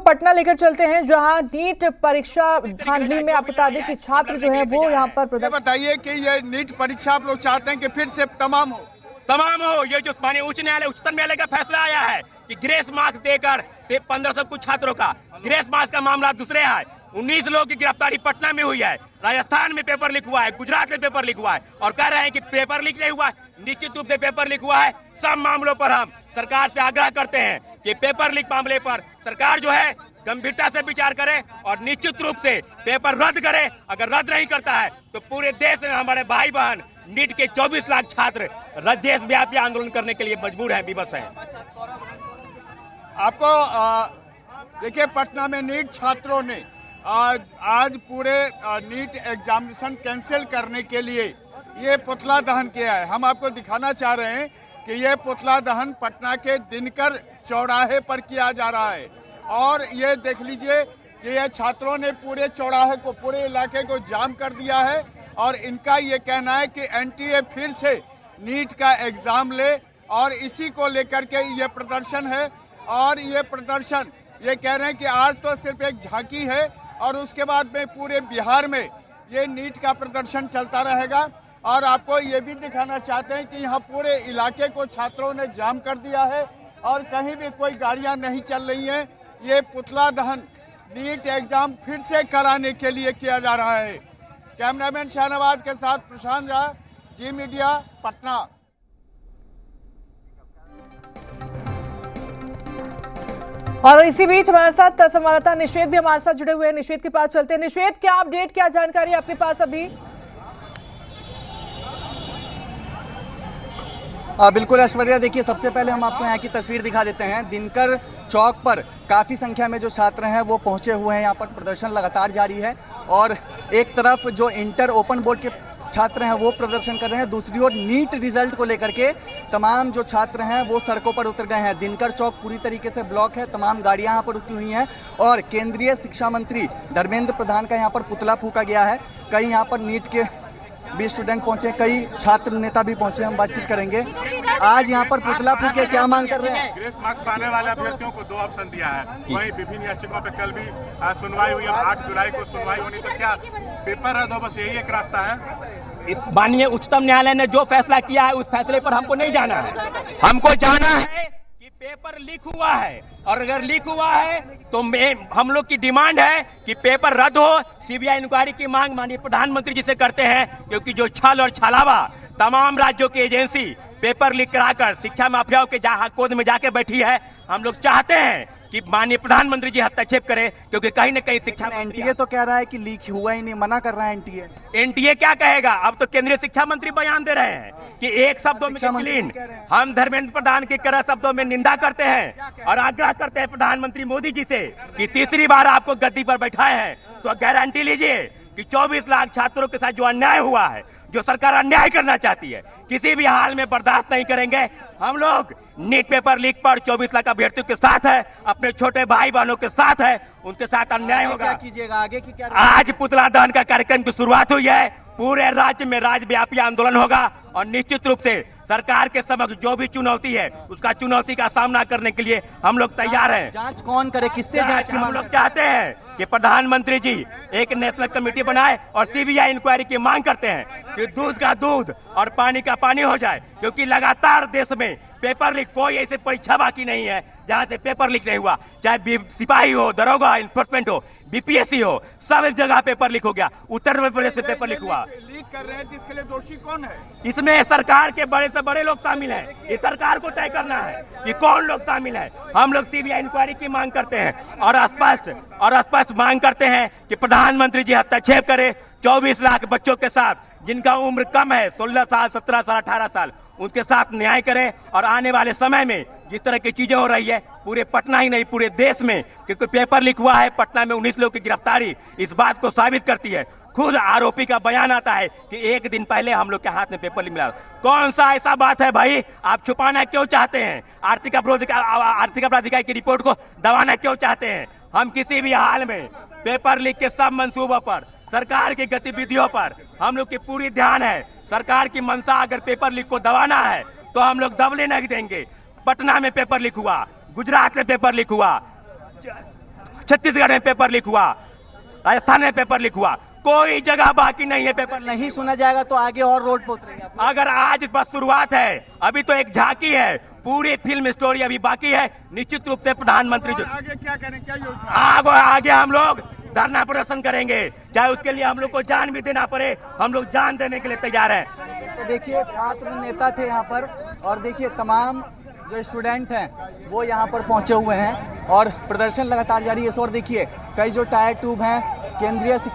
पटना लेकर चलते हैं, जहां नीट परीक्षा धांधली में आप बता दें कि छात्र जो है वो यहां पर ये बताइए कि ये नीट परीक्षा आप लोग चाहते हैं कि फिर से तमाम हो। ये जो माननीय उच्चतम न्यायालय का फैसला आया है कि ग्रेस मार्क्स देकर 1500 कुछ छात्रों का ग्रेस मार्क्स का मामला दूसरे है। 19 लोगों की गिरफ्तारी पटना में हुई है, राजस्थान में पेपर लीक हुआ है, गुजरात में पेपर लीक हुआ है और कह रहे हैं कि पेपर लीक नहीं हुआ है। निश्चित रूप से पेपर लीक हुआ है। सब मामलों पर हम सरकार से आग्रह करते हैं कि पेपर लीक मामले पर सरकार जो है गंभीरता से विचार करे और निश्चित रूप से पेपर रद्द करे। अगर रद्द नहीं करता है तो पूरे देश में हमारे भाई बहन नीट के 24 लाख छात्र देशव्यापी आंदोलन करने के लिए मजबूर है, विवश है। आपको देखिए, पटना में नीट छात्रों ने आज पूरे नीट एग्जामिनेशन कैंसिल करने के लिए ये पुतला दहन किया है। हम आपको दिखाना चाह रहे हैं कि ये पुतला दहन पटना के दिनकर चौराहे पर किया जा रहा है और ये देख लीजिए कि ये छात्रों ने पूरे चौराहे को, पूरे इलाके को जाम कर दिया है और इनका ये कहना है कि एनटीए फिर से नीट का एग्जाम ले और इसी को लेकर के ये प्रदर्शन है। और ये प्रदर्शन ये कह रहे हैं कि आज तो सिर्फ एक झांकी है और उसके बाद में पूरे बिहार में ये नीट का प्रदर्शन चलता रहेगा। और आपको ये भी दिखाना चाहते हैं कि यहाँ पूरे इलाके को छात्रों ने जाम कर दिया है और कहीं भी कोई गाड़ियाँ नहीं चल रही हैं। ये पुतला दहन नीट एग्जाम फिर से कराने के लिए किया जा रहा है। कैमरामैन शाहनवाज के साथ प्रशांत झा, जी मीडिया, पटना। और इसी बीच हमारे साथ संवाददाता निषेध भी हमारे साथ जुड़े हुए हैं। निषेध के पास चलते हैं। निषेध, क्या अपडेट, क्या जानकारी आपके पास अभी? बिल्कुल ऐश्वर्या, देखिए सबसे पहले हम आपको यहाँ की तस्वीर दिखा देते हैं। दिनकर चौक पर काफ़ी संख्या में जो छात्र हैं वो पहुँचे हुए हैं। यहाँ पर प्रदर्शन लगातार जारी है और एक तरफ जो इंटर ओपन बोर्ड के छात्र हैं वो प्रदर्शन कर रहे हैं, दूसरी ओर नीट रिजल्ट को लेकर के तमाम जो छात्र हैं वो सड़कों पर उतर गए हैं। दिनकर चौक पूरी तरीके से ब्लॉक है, तमाम गाड़ियां यहाँ पर रुकी हुई हैं और केंद्रीय शिक्षा मंत्री धर्मेंद्र प्रधान का यहाँ पर पुतला फूंका गया है। कई यहाँ पर नीट के भी स्टूडेंट पहुंचे, कई छात्र नेता भी पहुंचे, हम बातचीत करेंगे। आज यहाँ पर पुतला फूंके क्या मांग कर रहे हैं? ग्रेस मार्क्स पाने वाले अभ्यर्थियों को 2 ऑप्शन दिया है। वहीं विभिन्न याचिकाओं पर कल भी सुनवाई हुई, 8 जुलाई को सुनवाई होनी, तो क्या पेपर रद्द हो, बस यही एक रास्ता है। इस माननीय उच्चतम न्यायालय ने जो फैसला किया है उस फैसले पर हमको नहीं जाना है। हमको जाना है कि पेपर लीक हुआ है और अगर लीक हुआ है तो हम लोग की डिमांड है कि पेपर रद्द हो। सीबीआई इंक्वायरी की मांग माननीय प्रधानमंत्री जी से करते हैं, क्योंकि जो छल और छलावा तमाम राज्यों की एजेंसी पेपर लीक कराकर शिक्षा माफियाओं के गोद में जाके बैठी है, हम लोग चाहते हैं कि माननीय प्रधानमंत्री जी हस्तक्षेप करें, क्योंकि कहीं न कहीं शिक्षा एनटीए तो कह रहा है कि लीक हुआ ही नहीं, मना कर रहा है एनटीए क्या कहेगा? अब तो केंद्रीय शिक्षा मंत्री बयान दे रहे हैं कि एक शब्दों में क्लीन। हम धर्मेंद्र प्रधान की कड़ा शब्दों में निंदा करते हैं और आग्रह करते हैं प्रधानमंत्री मोदी जी से कि तीसरी बार आपको गद्दी पर बैठाए हैं तो गारंटी लीजिए कि 24 लाख छात्रों के साथ जो अन्याय हुआ है, जो सरकार अन्याय करना चाहती है, किसी भी हाल में बर्दाश्त नहीं करेंगे। हम लोग नीट पेपर लीक पर 24 लाख अभ्यर्थियों के साथ है, अपने छोटे भाई बहनों के साथ है, उनके साथ अन्याय होगा। क्या कीजिएगा आगे की? क्या आज पुतला दहन का कार्यक्रम की शुरुआत हुई है, पूरे राज्य में राज्यव्यापी आंदोलन होगा और निश्चित रूप से सरकार के समक्ष जो भी चुनौती है उसका चुनौती का सामना करने के लिए हम लोग तैयार हैं। जांच कौन करे, किससे जांच की हम लोग चाहते हैं कि प्रधानमंत्री जी एक नेशनल कमेटी बनाए और सीबीआई इंक्वायरी की मांग करते हैं कि दूध का दूध और पानी का पानी हो जाए, क्योंकि लगातार देश में पेपर लीक, कोई ऐसी परीक्षा बाकी नहीं है जहां से पेपर लीक नहीं हुआ। चाहे सिपाही हो, दरोगा, इन्फोर्समेंट हो, बीपीएससी हो, सब जगह पेपर लीक हो गया। उत्तर प्रदेश से पेपर लीक हुआ। लीक कर रहे हैं, इसके लिए दोषी कौन है? इसमें सरकार के बड़े से बड़े लोग शामिल हैं। इस सरकार को तय करना है कि कौन लोग शामिल है। हम लोग सीबीआई इंक्वायरी की मांग करते हैं और स्पष्ट मांग करते हैं कि प्रधानमंत्री जी हस्तक्षेप करें। 24 लाख बच्चों के साथ जिनका उम्र कम है, 16 साल, 17 साल, 18 साल, उनके साथ न्याय करें और आने वाले समय में जिस तरह की चीजें हो रही है पूरे पटना ही नहीं पूरे देश में, क्योंकि पेपर लीक हुआ है, पटना में 19 लोगों की गिरफ्तारी इस बात को साबित करती है। खुद आरोपी का बयान आता है कि एक दिन पहले हम लोग के हाथ में पेपर लीक मिला। कौन सा ऐसा बात है भाई? आप छुपाना क्यों चाहते हैं? आर्थिक अपराधिकार की रिपोर्ट को दबाना क्यों चाहते हैं? हम किसी भी हाल में पेपर लीक के सब मंसूबों पर, सरकार की गतिविधियों पर हम लोग की पूरी ध्यान है। सरकार की मंशा अगर पेपर लीक को दबाना है तो हम लोग दबने नहीं देंगे। पटना में पेपर लीक हुआ, गुजरात में पेपर लीक हुआ, छत्तीसगढ़ में पेपर लीक हुआ, राजस्थान में पेपर लीक हुआ, कोई जगह बाकी नहीं है पेपर नहीं सुना जाएगा तो आगे और रोड पर उतरेंगे आप? अगर आज बस शुरुआत है, अभी तो एक झांकी है, पूरी फिल्म स्टोरी अभी बाकी है। निश्चित रूप से प्रधानमंत्री जो आगे क्या करें, क्या योजना? आगे हम लोग धरना प्रदर्शन करेंगे, चाहे उसके लिए हम लोग को जान भी देना पड़े, हम लोग जान देने के लिए तैयार हैं। तो देखिए छात्र नेता थे यहाँ पर और देखिए तमाम जो स्टूडेंट हैं वो यहाँ पर पहुँचे हुए हैं और प्रदर्शन लगातार जारी है। इस और देखिए कई जो टायर ट्यूब हैं केंद्रीय